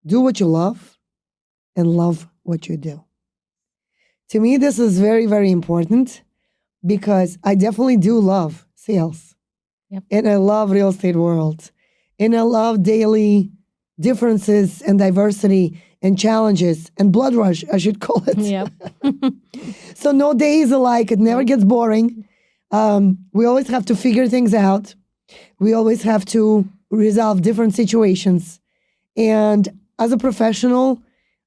do what you love and love what you do. To me, this is very, very important because I definitely do love sales. Yep. And I love real estate world. And I love daily differences and diversity and challenges and blood rush, I should call it. Yep. So no day is alike. It never gets boring. We always have to figure things out. We always have to resolve different situations. And as a professional,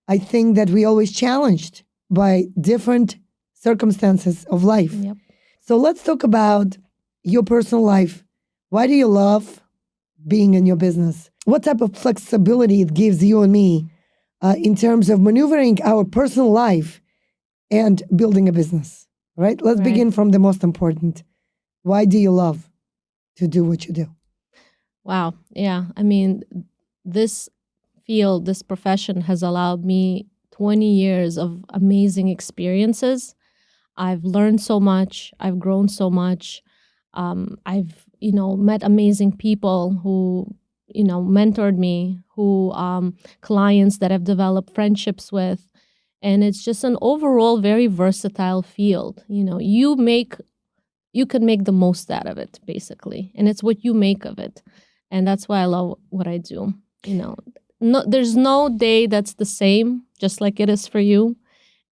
I think that we always challenged by different circumstances of life. Yep. So let's talk about your personal life. Why do you love being in your business? What type of flexibility it gives you and me in terms of maneuvering our personal life and building a business, right? Let's begin from the most important. Why do you love to do what you do? Wow. Yeah. I mean, this field, this profession has allowed me 20 years of amazing experiences. I've learned so much. I've grown so much. I've, met amazing people who, mentored me, who clients that I've developed friendships with. And it's just an overall very versatile field. You can make the most out of it, basically. And it's what you make of it. And that's why I love what I do. There's no day that's the same, just like it is for you.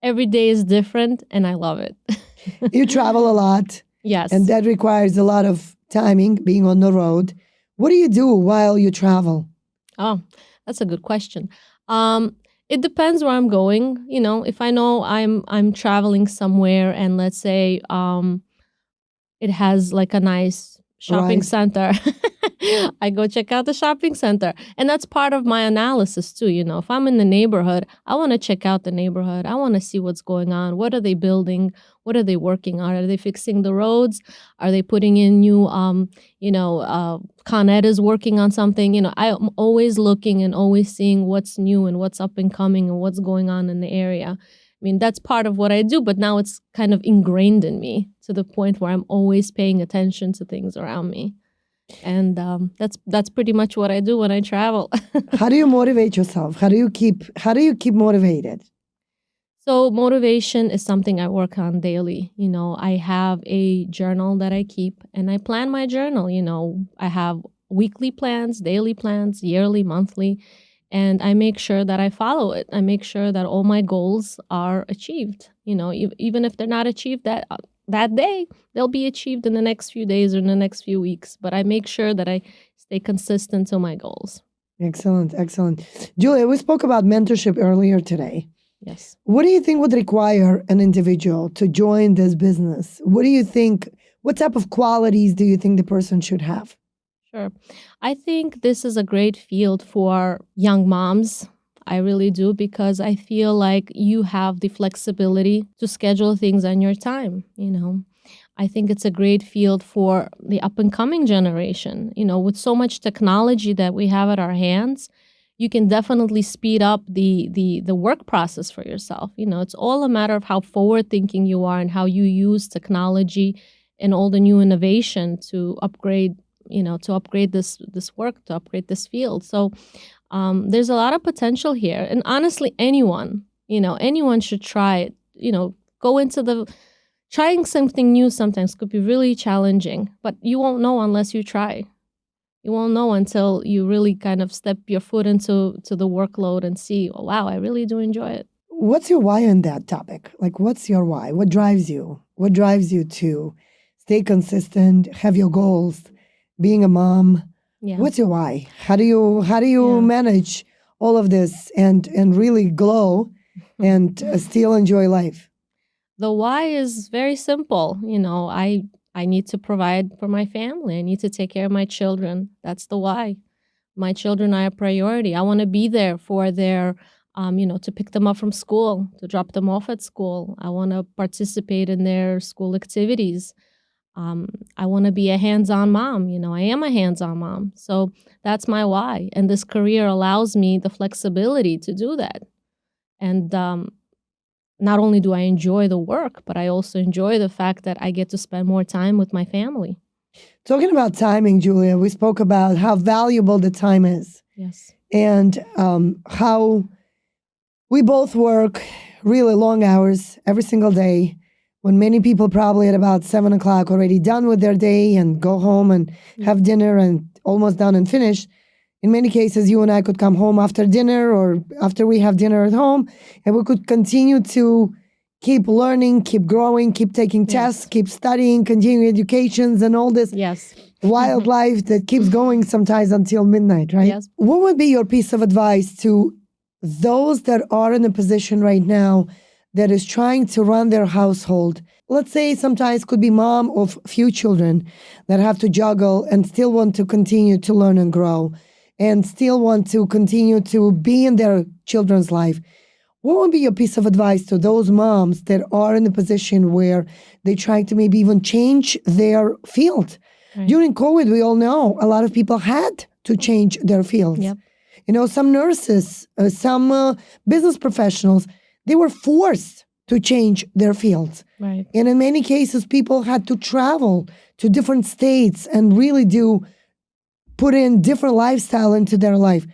Every day is different, and I love it. You travel a lot. Yes. And that requires a lot of timing, being on the road. What do you do while you travel? Oh, that's a good question. It depends where I'm going. If I know I'm traveling somewhere, and let's say it has like a nice shopping center. I go check out the shopping center. And that's part of my analysis too. If I'm in the neighborhood, I want to check out the neighborhood. I want to see what's going on. What are they building? What are they working on? Are they fixing the roads? Are they putting in new, Con Ed is working on something. I'm always looking and always seeing what's new and what's up and coming and what's going on in the area. I mean, that's part of what I do, but now it's kind of ingrained in me to the point where I'm always paying attention to things around me. And that's pretty much what I do when I travel. How do you motivate yourself? How do you keep motivated? So motivation is something I work on daily. I have a journal that I keep, and I plan my journal. I have weekly plans, daily plans, yearly, monthly, and I make sure that I follow it. I make sure that all my goals are achieved. Even if they're not achieved that day, they'll be achieved in the next few days or in the next few weeks. But I make sure that I stay consistent to my goals. Excellent, excellent. Julia, we spoke about mentorship earlier today. Yes. What do you think would require an individual to join this business? What type of qualities do you think the person should have? Sure. I think this is a great field for young moms. I really do, because I feel like you have the flexibility to schedule things on your time. I think it's a great field for the up and coming generation. With so much technology that we have at our hands, you can definitely speed up the work process for yourself. It's all a matter of how forward thinking you are and how you use technology and all the new innovation to upgrade this work, to upgrade this field. So there's a lot of potential here. And honestly, anyone should try it. Go into trying something new sometimes could be really challenging, but you won't know unless you try. You won't know until you really kind of step your foot into the workload and see, oh, wow, I really do enjoy it. What's your why on that topic? Like, what's your why? What drives you? What drives you to stay consistent, have your goals, being a mom? Yeah. What's your why? How do you manage all of this and really glow and still enjoy life? The why is very simple. I need to provide for my family. I need to take care of my children. That's the why. My children are a priority. I want to be there for their, to pick them up from school, to drop them off at school. I want to participate in their school activities. I want to be a hands-on mom. I am a hands-on mom. So that's my why. And this career allows me the flexibility to do that. And not only do I enjoy the work, but I also enjoy the fact that I get to spend more time with my family. Talking about timing, Julia, we spoke about how valuable the time is. Yes. and how we both work really long hours every single day, when many people probably at about 7 o'clock already done with their day and go home and have dinner and almost done and finished. In many cases, you and I could come home after dinner or after we have dinner at home, and we could continue to keep learning, keep growing, keep taking tests, keep studying, continuing educations, and all this wild life that keeps going sometimes until midnight, right? Yes. What would be your piece of advice to those that are in a position right now that is trying to run their household? Let's say sometimes could be mom of few children that have to juggle and still want to continue to learn and grow and still want to continue to be in their children's life. What would be your piece of advice to those moms that are in a position where they try to maybe even change their field? Right. During COVID, we all know a lot of people had to change their fields. Yep. You know, some nurses, some business professionals, they were forced to change their fields. Right. And in many cases, people had to travel to different states and really put in different lifestyle into their life.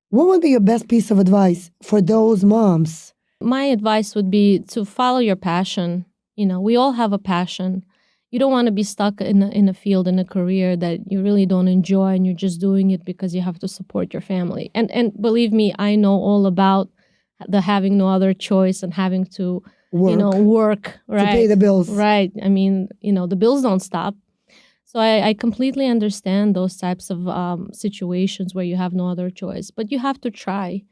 What would be your best piece of advice for those moms? My advice would be to follow your passion. You know, we all have a passion. You don't want to be stuck in a field, in a career that you really don't enjoy and you're just doing it because you have to support your family. And believe me, I know all about the having no other choice and having to work right? To pay the bills. Right. I mean, the bills don't stop. So I completely understand those types of situations where you have no other choice. But you have to try.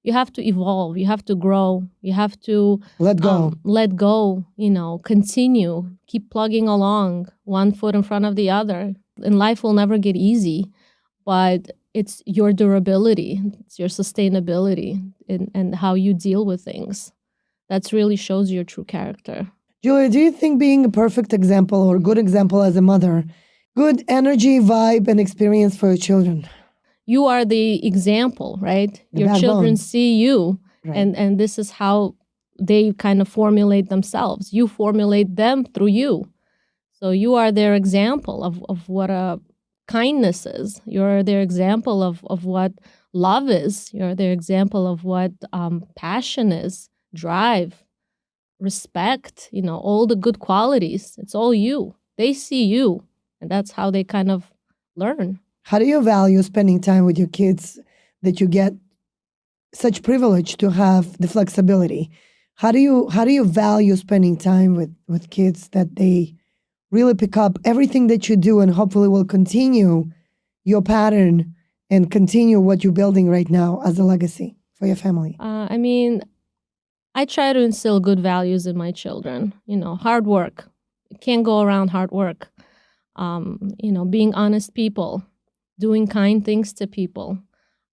You have to evolve. You have to grow. You have to let go, continue, keep plugging along, one foot in front of the other. And life will never get easy, but it's your durability, it's your sustainability and how you deal with things. That really shows your true character. Julia, do you think being a perfect example or a good example as a mother, good energy, vibe, and experience for your children? You are the example, right? Your children see you, right. and this is how they kind of formulate themselves. You formulate them through you. So you are their example of what a kindness is. You're their example of what love is. You're their example of what passion is, drive, respect, all the good qualities. It's all you. They see you, and that's how they kind of learn. How do you value spending time with your kids that you get such privilege to have the flexibility? How do you value spending time with kids that they really pick up everything that you do and hopefully will continue your pattern and continue what you're building right now as a legacy for your family? I try to instill good values in my children. Hard work. You can't go around hard work. Being honest people, doing kind things to people.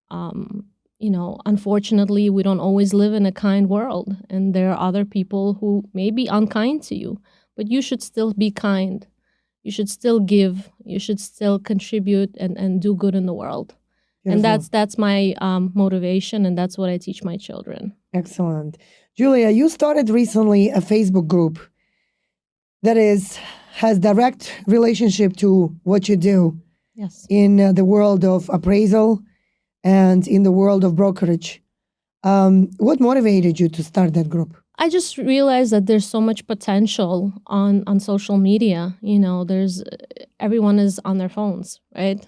Unfortunately, we don't always live in a kind world, and there are other people who may be unkind to you, but you should still be kind. You should still give. You should still contribute and do good in the world. Beautiful. And that's my motivation, and that's what I teach my children. Excellent. Julia, you started recently a Facebook group that has direct relationship to what you do. Yes. In the world of appraisal and in the world of brokerage. What motivated you to start that group? I just realized that there's so much potential on social media. Everyone is on their phones, right?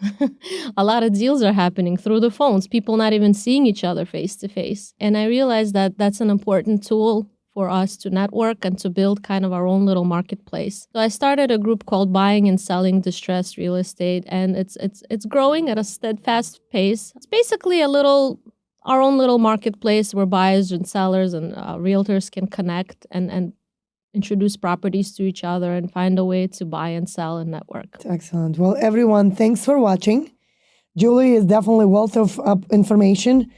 A lot of deals are happening through the phones, people not even seeing each other face to face. And I realized that that's an important tool for us to network and to build kind of our own little marketplace. So I started a group called Buying and Selling Distressed Real Estate, and it's growing at a steadfast pace. It's basically our own little marketplace where buyers and sellers and realtors can connect and introduce properties to each other and find a way to buy and sell and network. Excellent. Well, everyone, thanks for watching. Julie is definitely a wealth of information.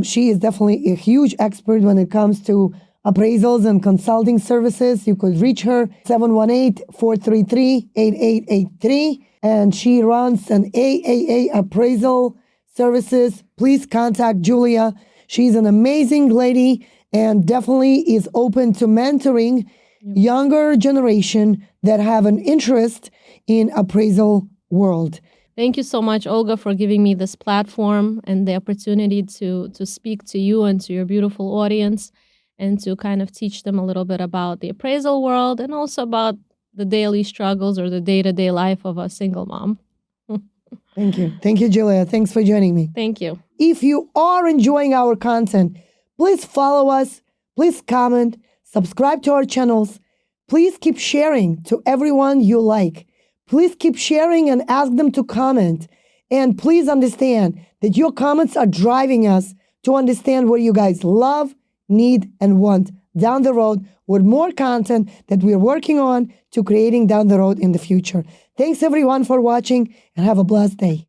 She is definitely a huge expert when it comes to appraisals and consulting services. You could reach her 718-433-8883. And she runs an AAA Appraisal Services. Please contact Julia. She's an amazing lady and definitely is open to mentoring younger generation that have an interest in appraisal world. Thank you so much, Olga, for giving me this platform and the opportunity to speak to you and to your beautiful audience and to kind of teach them a little bit about the appraisal world and also about the daily struggles or the day-to-day life of a single mom. Thank you. Thank you, Julia. Thanks for joining me. Thank you. If you are enjoying our content, please follow us, please comment, subscribe to our channels. Please keep sharing to everyone you like. Please keep sharing and ask them to comment. And please understand that your comments are driving us to understand what you guys love, need, and want down the road with more content that we're working on to creating down the road in the future. Thanks everyone for watching and have a blessed day.